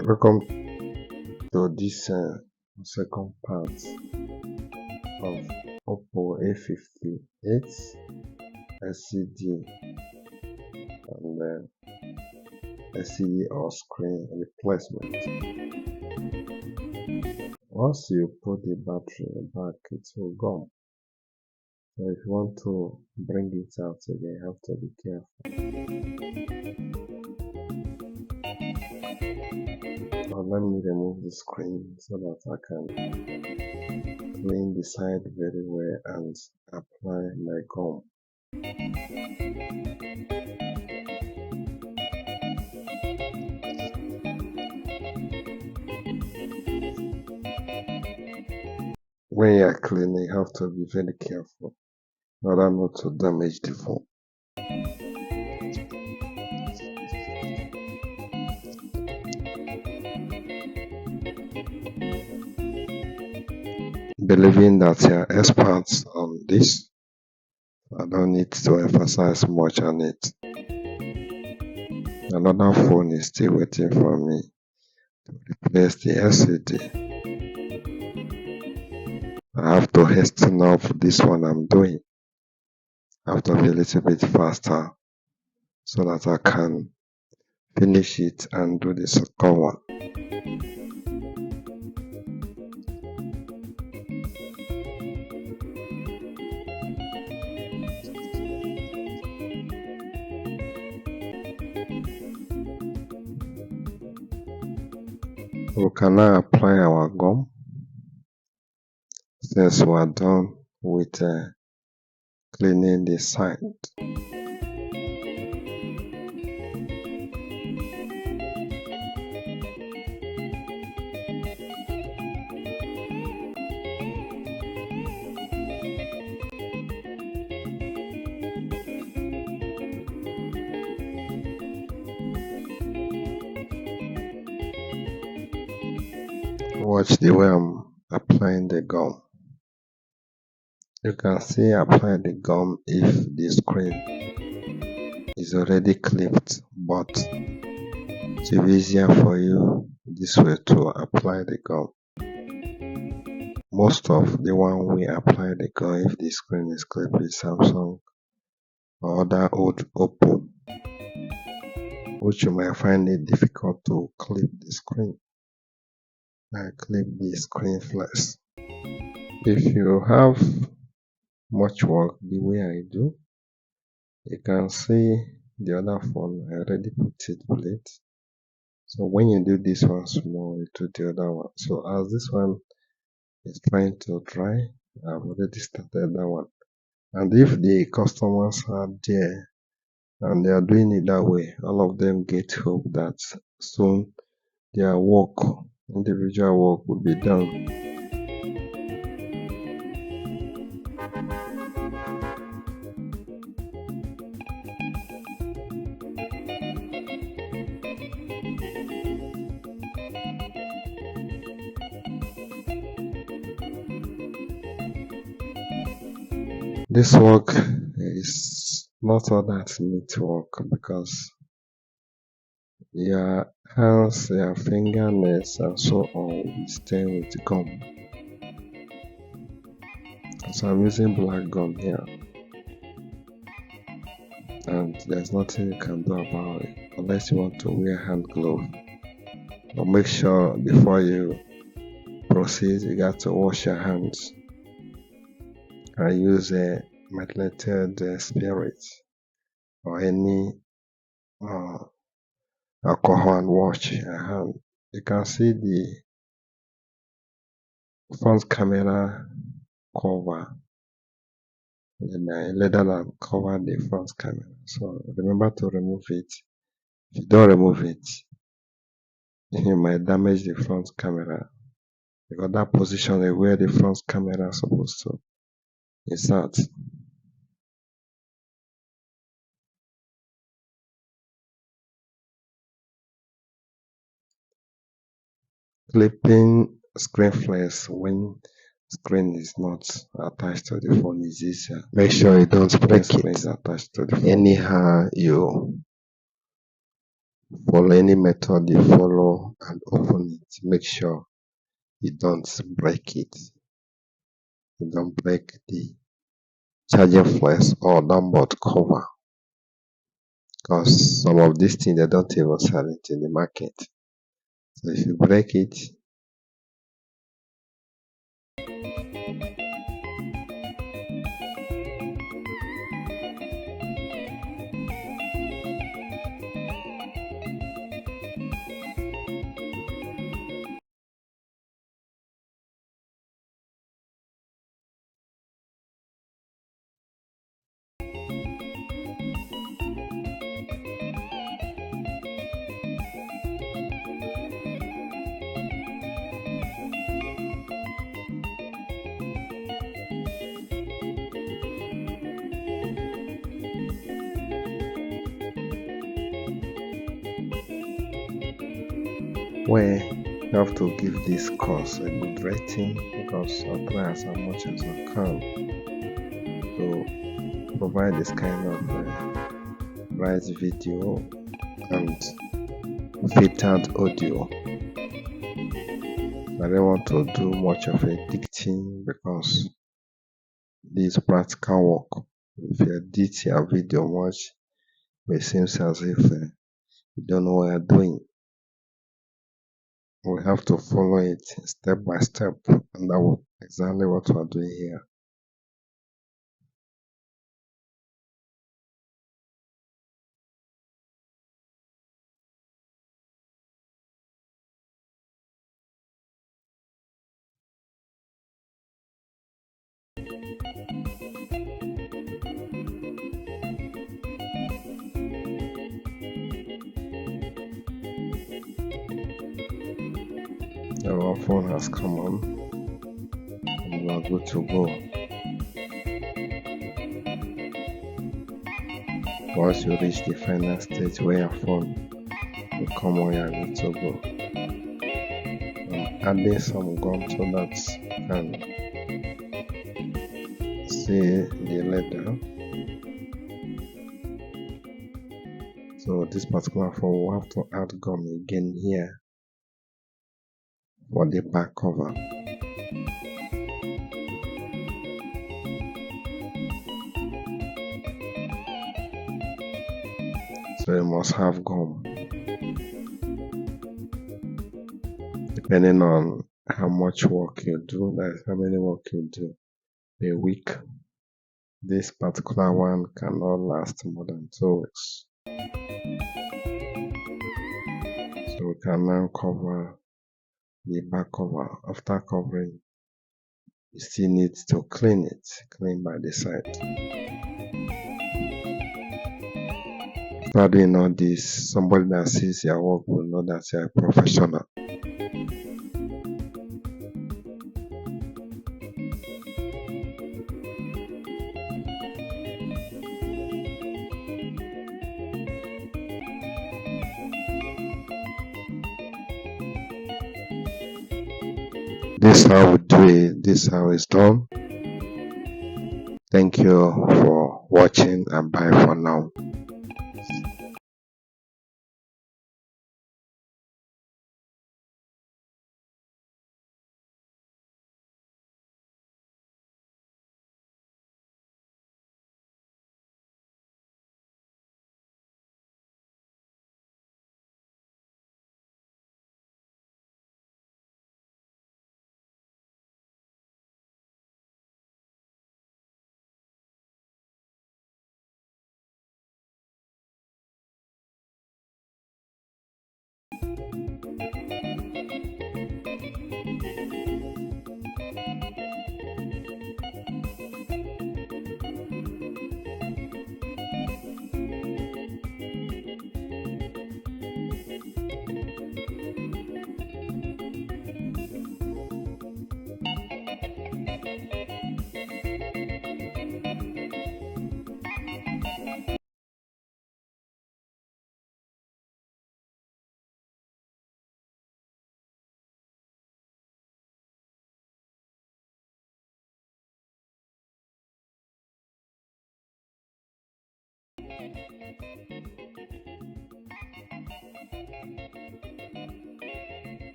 Welcome to this second part of Oppo A58 LCD and LCD or screen replacement. Once you put the battery back, it will go. So if you want to bring it out again, you have to be careful. Now let me remove the screen so that I can clean the side very well and apply my gum. When you are cleaning, you have to be very careful in order not to damage the phone. Believing that you are experts on this, I don't need to emphasize much on it. Another phone is still waiting for me to replace the LCD. I have to hasten up this one I'm doing. I have to be a little bit faster so that I can finish it and do the second one. We can now apply our gum since we are done with cleaning the side. Watch the way I'm applying the gum. You can see apply the gum if the screen is already clipped, but it will be easier for you this way to apply the gum. Most of the one we apply the gum if the screen is clipped is Samsung or other old Oppo, which you might find it difficult to clip the screen. Clip the screen flex. If you have much work the way I do, you can see the other phone I already put it plate. So when you do this one small, you do the other one. So as this one is trying to dry, I've already started that one. And if the customers are there and they are doing it that way, all of them get hope that soon their work, individual work, will be done. This work is not all that neat work because your hands, your fingernails, and so on will be stained with gum. So I'm using black gum here, and there's nothing you can do about it unless you want to wear hand glove. But make sure before you proceed, you got to wash your hands. I use a methylated spirit or any alcohol and wash your hand. You can see the front camera cover, and I later on cover the front camera. So remember to remove it. If you don't remove it, you might damage the front camera because that position is where the front camera is supposed to insert. Clipping screen flex when screen is not attached to the phone is easier. Make sure you don't break it. Is attached to the phone. Anyhow you follow any method you follow and open it. Make sure you don't break it. You don't break the charging flex or downboard cover, because some of these things they don't even sell it in the market. So if you break it, where you have to give this course a good rating, because I'll try as much as I can to provide this kind of bright video and filtered audio. I don't want to do much of editing because this is practical work. If you edit your video much, it seems as if you don't know what you're doing. We have to follow it step by step, and that's exactly what we're doing here. Our phone has come on, and we are good to go. Once you reach the final stage where your phone will come on, you are good to go. I'm adding some gum so that you can see the leather. So this particular phone will have to add gum again here for the back cover. So you must have gum. Depending on how much work you do, that's how many work you do a week. This particular one cannot last more than 2 weeks. So we can now cover the back cover. After covering, you still need to clean by the side. After doing all this, somebody that sees your work will know that you are a professional. This is how we do it. This is how it's done. Thank you for watching, and bye for now.